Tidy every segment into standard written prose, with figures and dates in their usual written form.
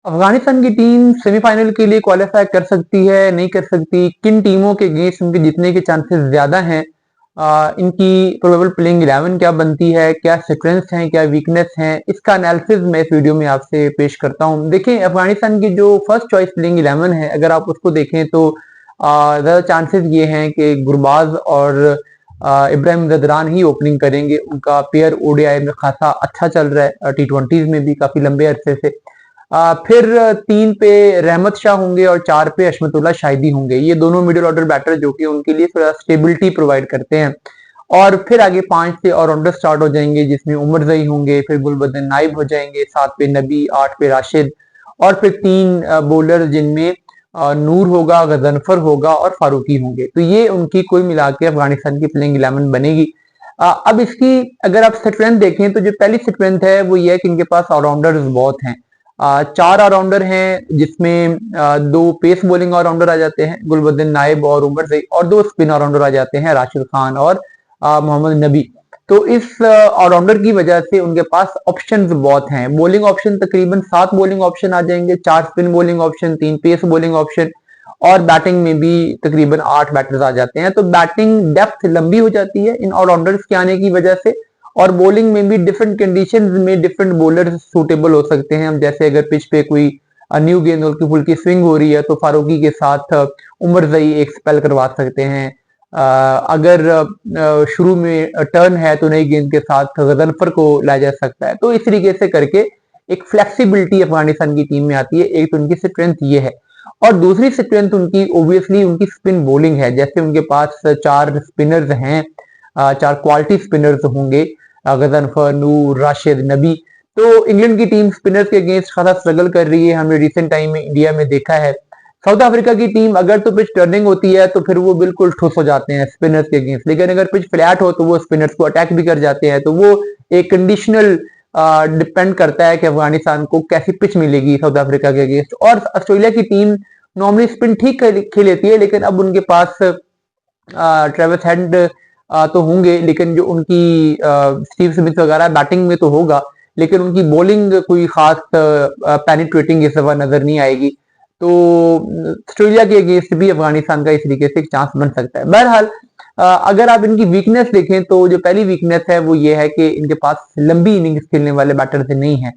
अफगानिस्तान की team semifinal के लिए क्वालिफाई कर सकती है, नहीं कर सकती, किन टीमों के अगेंस्ट उनके जीतने के चांसेस ज्यादा हैं, इनकी प्रोबेबल प्लेइंग 11 क्या बनती है, क्या स्ट्रेंथ्स हैं, क्या वीकनेस हैं, इसका एनालिसिस मैं इस वीडियो में आपसे पेश करता हूं। देखिए, अफगानिस्तान की जो फर्स्ट चॉइस प्लेइंग 11 है, अगर आप उसको देखें तो ज्यादा चांसेस ये हैं कि गुरबाज और इब्राहिम जदरान ही ओपनिंग करेंगे। उनका पेयर ओडीआई में खासा अच्छा चल रहा है, T20s में भी काफी लंबे अरसे से। फिर 3 पे रहमत शाह होंगे और 4 पे अशमतुल्ला शाहिदी होंगे। ये दोनों मिडिल ऑर्डर बैटर जो कि उनके लिए थोड़ा स्टेबिलिटी प्रोवाइड करते हैं। और फिर आगे 5 से ऑलराउंडर स्टार्ट हो जाएंगे, जिसमें उमर जई होंगे, फिर गुलबदन नाइब हो जाएंगे, 7 पे नबी, 8 पे राशिद, और फिर 3 बॉलर जिनमें नूर होगा, गजनफर होगा और फारूकी होंगे। तो ये उनकी कुल मिला के अफगानिस्तान की प्लेइंग 11 बनेगी। अब इसकी अगर आप स्ट्रेंथ देखें तो जो पहली स्ट्रेंथ है वो ये है कि इनके पास ऑलराउंडर्स बहुत हैं। 4 ऑलराउंडर हैं, जिसमें 2 पेस बॉलिंग ऑलराउंडर आ जाते हैं, गुलबदन नाइब और उमर जई, और 2 स्पिन ऑलराउंडर आ जाते हैं, राशिद खान और मोहम्मद नबी। तो इस ऑलराउंडर की वजह से उनके पास ऑप्शंस बहुत हैं। बॉलिंग ऑप्शन तकरीबन 7 बॉलिंग ऑप्शन आ जाएंगे, 4 spin bowling option, 3 pace bowling option, और बैटिंग में भी तकरीबन 8 बैटर्स आ जाते हैं। तो बैटिंग डेप्थ लंबी हो जाती है इन ऑलराउंडर्स के आने की वजह से। और बॉलिंग में भी डिफरेंट कंडीशंस में डिफरेंट बॉलर्स सूटेबल हो सकते हैं। हम जैसे अगर पिच पे कोई न्यू गेंद हल्की फुल्की स्विंग हो रही है तो फारूकी के साथ उमर जई एक स्पेल करवा सकते हैं। अगर शुरू में टर्न है तो नई गेंद के साथ गजनफर को लाया जा सकता है। तो इस तरीके से करके एक फ्लेक्सिबिलिटी अफगानिस्तान की टीम में आती है। एक तो उनकी स्ट्रेंथ ये है, और दूसरी स्ट्रेंथ उनकी ओब्वियसली उनकी स्पिन बॉलिंग है। जैसे उनके पास 4 स्पिनर्स हैं, 4 क्वालिटी स्पिनर्स होंगे, गजनफर, नूर, राशिद, नबी। तो इंग्लैंड की टीम स्पिनर्स के अगेंस्ट खासा स्ट्रगल कर रही है, हमने रिसेंट टाइम में इंडिया में देखा है। साउथ अफ्रीका की टीम अगर तो पिच टर्निंग होती है तो फिर वो बिल्कुल ठुस हो जाते हैं स्पिनर्स के अगेंस्ट, लेकिन अगर पिच फ्लैट हो तो वो स्पिनर्स को अटैक भी कर जाते हैं। तो वो एक कंडीशनल डिपेंड करता है कि अफगानिस्तान को कैसी पिच मिलेगी साउथ अफ्रीका के अगेंस्ट। और ऑस्ट्रेलिया की टीम नॉर्मली स्पिन ठीक खेलती है, लेकिन अब उनके पास ट्रेविस हेड तो होंगे, लेकिन जो उनकी स्टीव स्मिथ वगैरह बैटिंग में तो होगा, लेकिन उनकी बॉलिंग कोई खास पेनिट्रेटिंग इस दफा नजर नहीं आएगी। तो ऑस्ट्रेलिया के अगेंस्ट भी अफगानिस्तान का इस तरीके से एक चांस बन सकता है। बहरहाल अगर आप इनकी वीकनेस देखें तो जो पहली वीकनेस है वो ये है कि इनके पास लंबी इनिंग्स खेलने वाले बैटर्स नहीं है।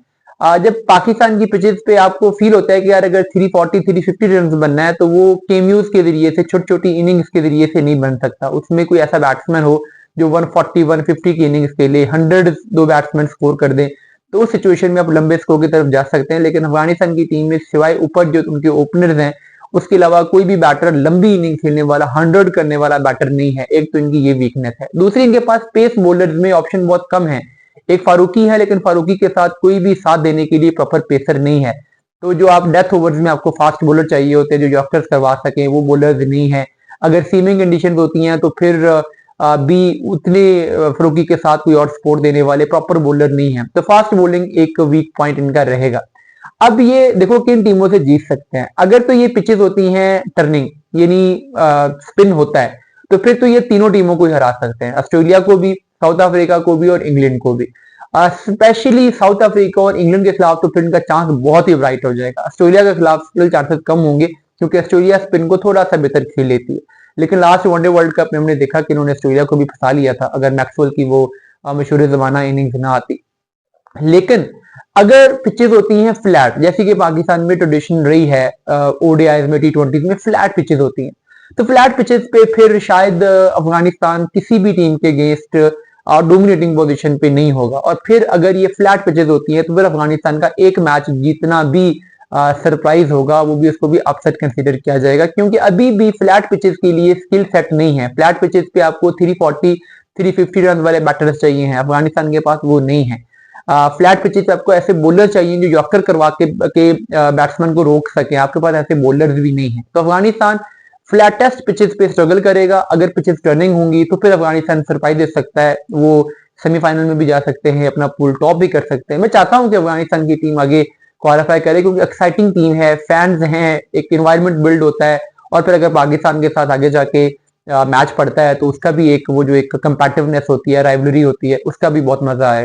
जब पाकिस्तान की पिचेस पे आपको फील होता है कि यार अगर 340 350 रन बनना है तो वो केम्यूज के जरिए से, छोटी छोटी इनिंग्स के जरिए से नहीं बन सकता। उसमें कोई ऐसा बैट्समैन हो जो 140 150 की इनिंग्स के लिए 100 दो बैट्समैन स्कोर कर दें, तो उस सिचुएशन में आप लंबे स्कोर की तरफ जा सकते हैं। लेकिन अफगानिस्तान की टीम में सिवाय ऊपर जो उनके ओपनर्स हैं, उसके अलावा कोई भी बैटर लंबी इनिंग खेलने वाला, 100 करने वाला बैटर नहीं है। एक तो इनकी ये वीकनेस है। दूसरी, इनके पास पेस बॉलर्स में ऑप्शन बहुत कम है। एक फारूकी है, लेकिन फारूकी के साथ कोई भी साथ देने के लिए प्रॉपर पेसर नहीं है। तो जो आप डेथ ओवर्स में आपको फास्ट बॉलर चाहिए होते हैं जो यॉर्कर्स करवा सके, वो बॉलर्स नहीं है। अगर सीमिंग कंडीशन होती हैं तो फिर भी उतने फारूकी के साथ कोई और सपोर्ट देने वाले प्रॉपर बॉलर नहीं है। तो फास्ट बॉलिंग एक वीक पॉइंट इनका रहेगा। अब ये देखो किन टीमों से जीत सकते हैं। अगर तो ये पिचेस होती हैं टर्निंग, यानी स्पिन होता है, तो फिर तो ये तीनों टीमों को हरा सकते हैं, ऑस्ट्रेलिया को भी, साउथ अफ्रीका को भी और इंग्लैंड को भी। स्पेशली साउथ अफ्रीका और इंग्लैंड के खिलाफ तो फिर इनका चांस बहुत ही ब्राइट हो जाएगा। ऑस्ट्रेलिया के खिलाफ स्टिल चांसेस कम होंगे, क्योंकि ऑस्ट्रेलिया स्पिन को थोड़ा सा बेहतर खेल लेती है। लेकिन लास्ट वनडे वर्ल्ड कप में हमने देखा कि इन्होंने ऑस्ट्रेलिया को भी फंसा लिया था, अगर मैक्सवेल की वो मशहूर जमाना इनिंग्स ना आती। लेकिन अगर पिचेस होती हैं फ्लैट, जैसे कि पाकिस्तान में ट्रेडिशन रही है ओडीआईज में, T20s में फ्लैट पिचेस होती हैं, तो फ्लैट पिचेस पे फिर शायद अफगानिस्तान किसी भी टीम के अगेंस्ट डोमिनेटिंग पोजीशन पे नहीं होगा। और फिर अगर ये फ्लैट पिचेस होती हैं तो फिर अफगानिस्तान का एक मैच जीतना भी सरप्राइज होगा, वो भी उसको भी अपसेट कंसीडर किया जाएगा, क्योंकि अभी भी फ्लैट पिचेस के लिए स्किल सेट नहीं है। फ्लैट पिचेस पे आपको 340 350 रन वाले बैटर्स चाहिए हैं, अफगानिस्तान के पास वो नहीं है। फ्लैट पिचेस पे आपको ऐसे बॉलर चाहिए जो यॉर्कर करवा के बैट्समैन को रोक सके, आपके पास ऐसे बॉलर्स भी नहीं है। तो अफगानिस्तान फ्लैटेस्ट पिचेस पे स्ट्रगल करेगा। अगर पिचेस टर्निंग होंगी तो फिर अफगानिस्तान सरप्राइज दे सकता है, वो सेमीफाइनल में भी जा सकते हैं, अपना पूल टॉप भी कर सकते हैं। मैं चाहता हूं कि अफगानिस्तान की टीम आगे क्वालिफाई करे, क्योंकि एक्साइटिंग टीम है, फैंस हैं, एक इन्वायरमेंट बिल्ड होता है। और फिर अगर पाकिस्तान के साथ आगे जाके मैच पड़ता है तो उसका भी एक वो जो एक कंपेटिवनेस होती है, राइवलरी होती है, उसका भी बहुत मजा आएगा।